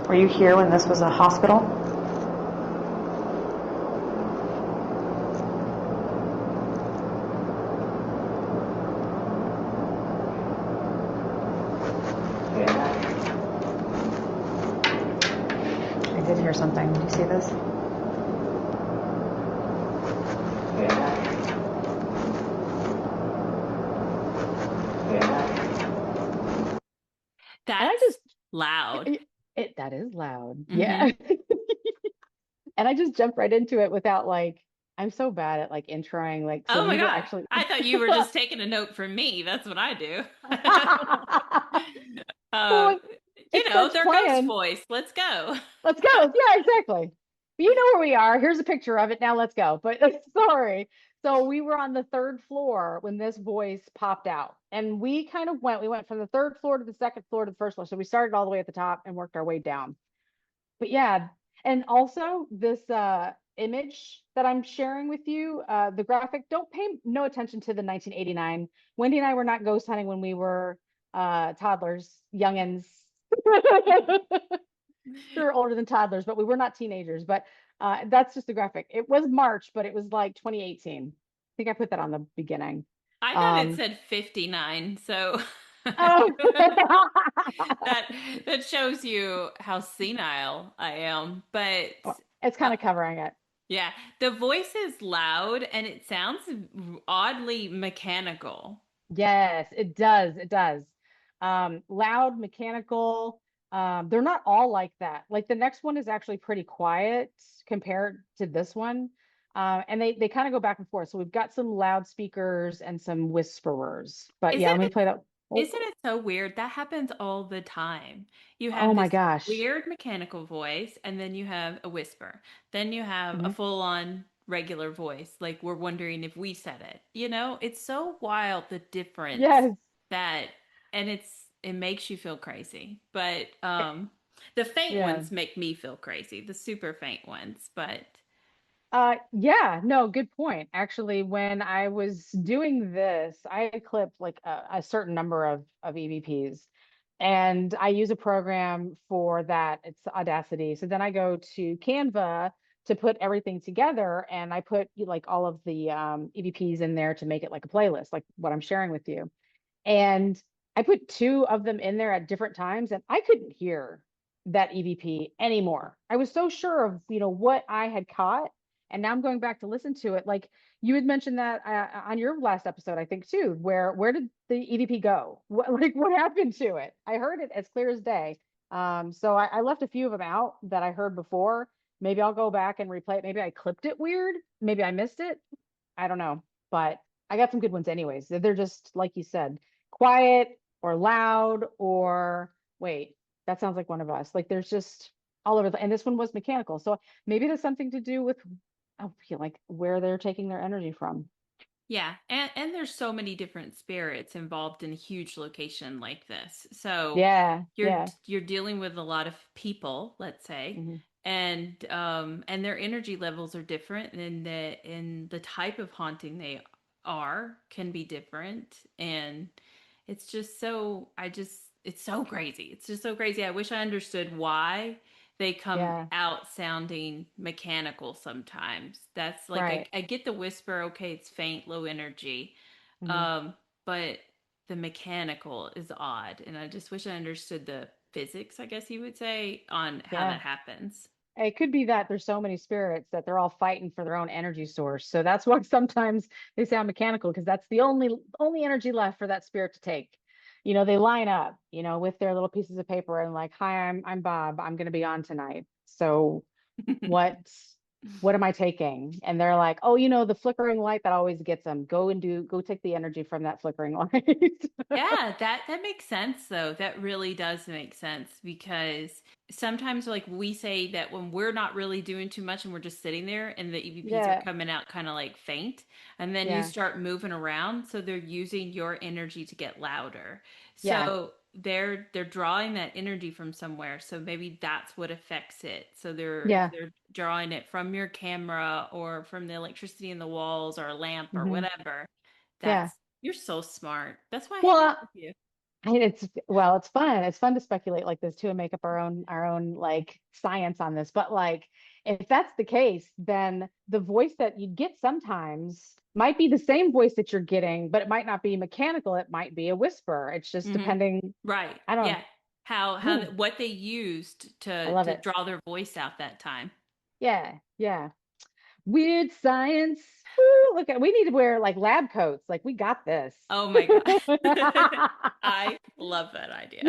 Were you here when this was a hospital? I did hear something. Do you see this? And I That's just, loud. that is loud. Hmm. Yeah. And I just jumped right into it without like, I'm so bad at like introing. Like, so Oh my we were God. actually, I thought you were just taking a note from me. That's what I do. well, uh, like, it starts their ghost playing. voice. Let's go. Let's go. Yeah, exactly. You know where we are. Here's a picture of it. Now let's go. But sorry. So we were on the third floor when this voice popped out. And we went from the third floor to the second floor to the first floor. So we started all the way at the top and worked our way down. But yeah, and also this image that I'm sharing with you, the graphic, don't pay no attention to the 1989. Wendy and I were not ghost hunting when we were toddlers, youngins. We were older than toddlers, but we were not teenagers. But that's just the graphic. It was March, but it was like 2018. I think I put that on the beginning. I thought it Um, said 59, so oh, that that shows you how senile I am. But it's uh, kind of covering it. yeah, the voice is loud and it sounds oddly mechanical. Yes, it does. It does. Loud, mechanical. They're not all like that. Like the next one is actually pretty quiet compared to this one. And they kind of go back and forth. So we've got some loudspeakers and some whisperers. But yeah, Isn't let me it play that. Oh, Isn't it so weird? That happens all the time. You oh have my this gosh. weird mechanical voice, and then you have a whisper. Then you have a Mhm. full-on regular voice, like we're wondering if we said it. It's so wild the difference Yes. that, and it makes you feel crazy. But the faint Yeah. ones make me feel crazy, the super faint ones. But Yeah, no, good point. Actually, when I was doing this, I clipped like a certain number of EVPs, and I use a program for that. It's Audacity. So then I go to Canva to put everything together, and I put like all of the EVPs in there to make it like a playlist, like what I'm sharing with you. And I put two of them in there at different times, and I couldn't hear that EVP anymore. I was so sure of, what I had caught. And now I'm going back to listen to it. Like you had mentioned that on your last episode, I think too, where did the EVP go? What happened to it? I heard it as clear as day. So I left a few of them out that I heard before. Maybe I'll go back and replay it. Maybe I clipped it weird. Maybe I missed it. I don't know. But I got some good ones anyways. They're just like you said, quiet or loud or wait, that sounds like one of us. Like there's just all over and this one was mechanical. So maybe it has something to do with I feel like where they're taking their energy from. yeah, and there's so many different spirits involved in a huge location like this. So Yeah, you're yeah. you're dealing with a lot of people, let's say, Hmm. and their energy levels are different, and the type of haunting they are can be different, and it's so crazy. It's just so crazy. I wish I understood why they come Yeah, out sounding mechanical sometimes. That's like right. I get the whisper, okay, it's faint, low energy. Hmm. But the mechanical is odd, and I just wish I understood the physics, I guess you would say, on how Yeah. that happens. It could be that there's so many spirits that they're all fighting for their own energy source. So that's why sometimes they sound mechanical because that's the only energy left for that spirit to take. They line up, with their little pieces of paper and like, "Hi, I'm Bob. I'm going to be on tonight. So what what am I taking?" And they're like, "Oh, the flickering light that always gets them. Go take the energy from that flickering light." Yeah, that makes sense though. That really does make sense because sometimes like we say that when we're not really doing too much and we're just sitting there and the EVPs are Yeah. coming out kind of like faint and then you Yeah. start moving around so they're using your energy to get louder. Yeah. So they're drawing that energy from somewhere. So maybe that's what affects it. So if Yeah. they're drawing it from your camera or from the electricity in the walls or a lamp or Hmm. whatever, Yeah. that's you're so smart. That's why I hang out Well, with you. It's fun. It's fun to speculate like this too and make up our own like science on this. But like if that's the case, then the voice that you get sometimes might be the same voice that you're getting, but it might not be mechanical. It might be a whisper. It's just Hmm. depending. Right. I don't. Yeah. How Ooh, what they used I to love it. draw their voice out that time. Yeah, yeah. Weird science. Woo, look at we need to wear like lab coats. Like we got this. Oh my God. I love that idea.